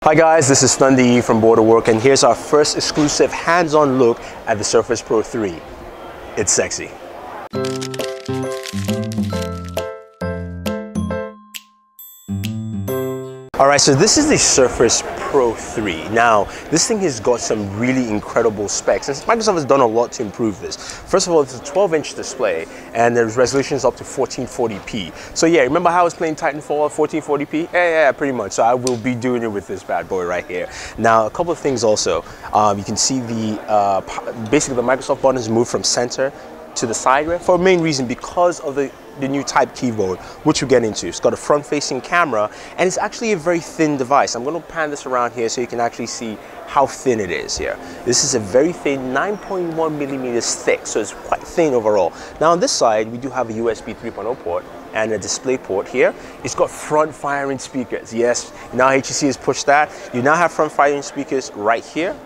Hi guys, this is Thunder from Booredatwork, and here's our first exclusive hands-on look at the Surface Pro 3. It's sexy. Alright, so this is the Surface Pro 3. Now, this thing has got some really incredible specs, and Microsoft has done a lot to improve this. First of all, it's a 12-inch display, and there's resolutions up to 1440p. So yeah, remember how I was playing Titanfall at 1440p? Yeah, pretty much. So I will be doing it with this bad boy right here. Now, a couple of things also. You can see the, basically the Microsoft buttons move from center to the side for a main reason because of the new type keyboard, which we'll get into. It's got a front-facing camera, and it's actually a very thin device. I'm going to pan this around here so you can actually see how thin it is here. This is a very thin, 9.1 millimeters thick, so it's quite thin overall. Now on this side, we do have a USB 3.0 port and a display port here. It's got front-firing speakers. Yes, now HTC has pushed that. You now have front-firing speakers right here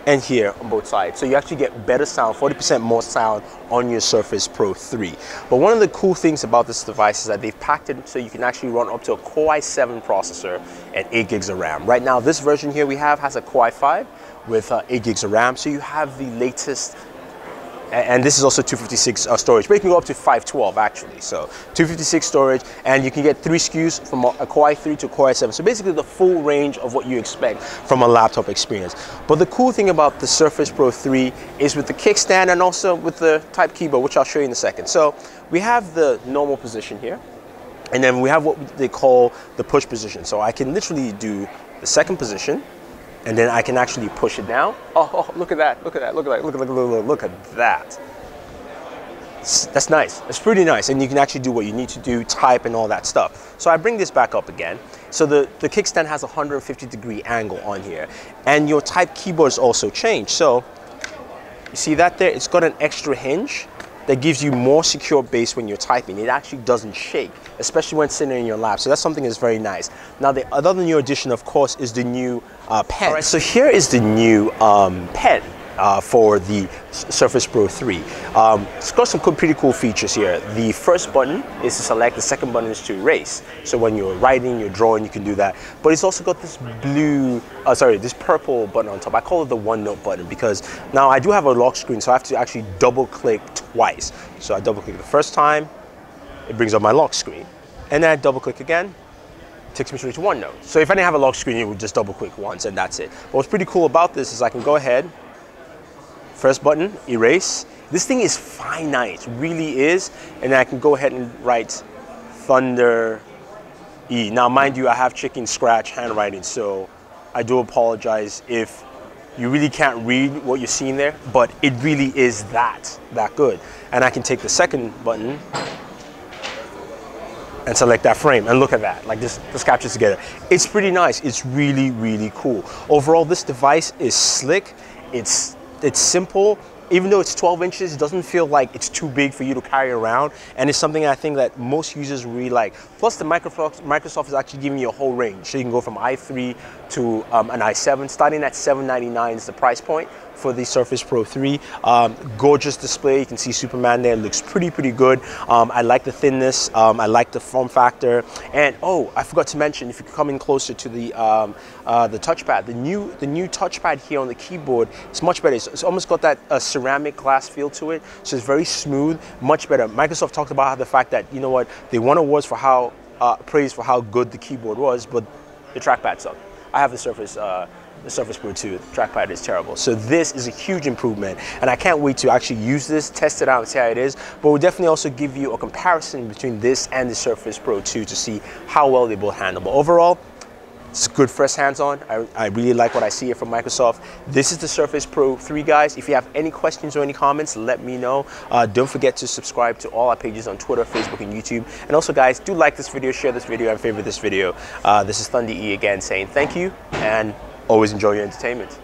and here on both sides. So you actually get better sound, 40% more sound on your Surface Pro 3. But one of the cool things about this device is that they've packed it so you can actually run up to a Core i7 processor and 8 gigs of RAM. Right now, this version here we have has a Core i5 with 8 gigs of RAM. So you have the latest, and this is also 256 storage, but you can go up to 512 actually. So 256 storage, and you can get 3 SKUs from a Core i3 to Core i7. So basically the full range of what you expect from a laptop experience. But the cool thing about the Surface Pro 3 is with the kickstand and also with the type keyboard, which I'll show you in a second. So we have the normal position here, and then we have what they call the push position. So I can literally do the second position, and then I can actually push it down. Oh, look at that, look at that, look at that, look at that. That's nice, that's pretty nice. And you can actually do what you need to do, type and all that stuff. So I bring this back up again. So the kickstand has a 150-degree angle on here. And your type keyboard is also changed. So you see that there? It's got an extra hinge that gives you more secure base when you're typing. It actually doesn't shake, especially when sitting in your lap. So that's something that's very nice. Now, the other new addition, of course, is the new pen. All right, so here is the new pen for the Surface Pro 3. It's got some pretty cool features here. The first button is to select, the second button is to erase. So when you're writing, you're drawing, you can do that. But it's also got this this purple button on top. I call it the Onenote button because now I do have a lock screen, so I have to actually double click twice. So I double click the first time, it brings up my lock screen. And then I double click again, it takes me straight to Onenote. So if I didn't have a lock screen, it would just double click once and that's it. But what's pretty cool about this is I can go ahead, first button, erase. This thing is finite, really is. And I can go ahead and write Thunder E. Now, mind you, I have chicken scratch handwriting, so I do apologize if you really can't read what you're seeing there, but it really is that good. And I can take the second button and select that frame, and look at that, like this captures together. It's pretty nice, it's really, really cool. Overall, this device is slick, it's simple. Even though it's 12 inches, it doesn't feel like it's too big for you to carry around. And it's something I think that most users really like. Plus, the Microsoft is actually giving you a whole range. So you can go from i3 to an i7. Starting at $799 is the price point for the Surface Pro 3. Gorgeous display. You can see Superman there. It looks pretty good. I like the thinness. I like the form factor. And oh, I forgot to mention, if you come in closer to the touchpad, the new touchpad here on the keyboard is much better. It's almost got that ceramic glass feel to it, so it's very smooth, much better. Microsoft talked about the fact that, you know what, they won awards for how praise for how good the keyboard was, but the trackpad sucked. I have the Surface Pro 2, the trackpad is terrible. So this is a huge improvement, and I can't wait to actually use this, test it out and see how it is. But we'll definitely also give you a comparison between this and the Surface Pro 2 to see how well they both handle. But overall, it's good first hands-on. I really like what I see here from Microsoft. This is the Surface Pro 3, guys. If you have any questions or any comments, let me know. Don't forget to subscribe to all our pages on Twitter, Facebook, and YouTube. And also, guys, do like this video, share this video, and favorite this video. This is Thunder E again saying thank you, and always enjoy your entertainment.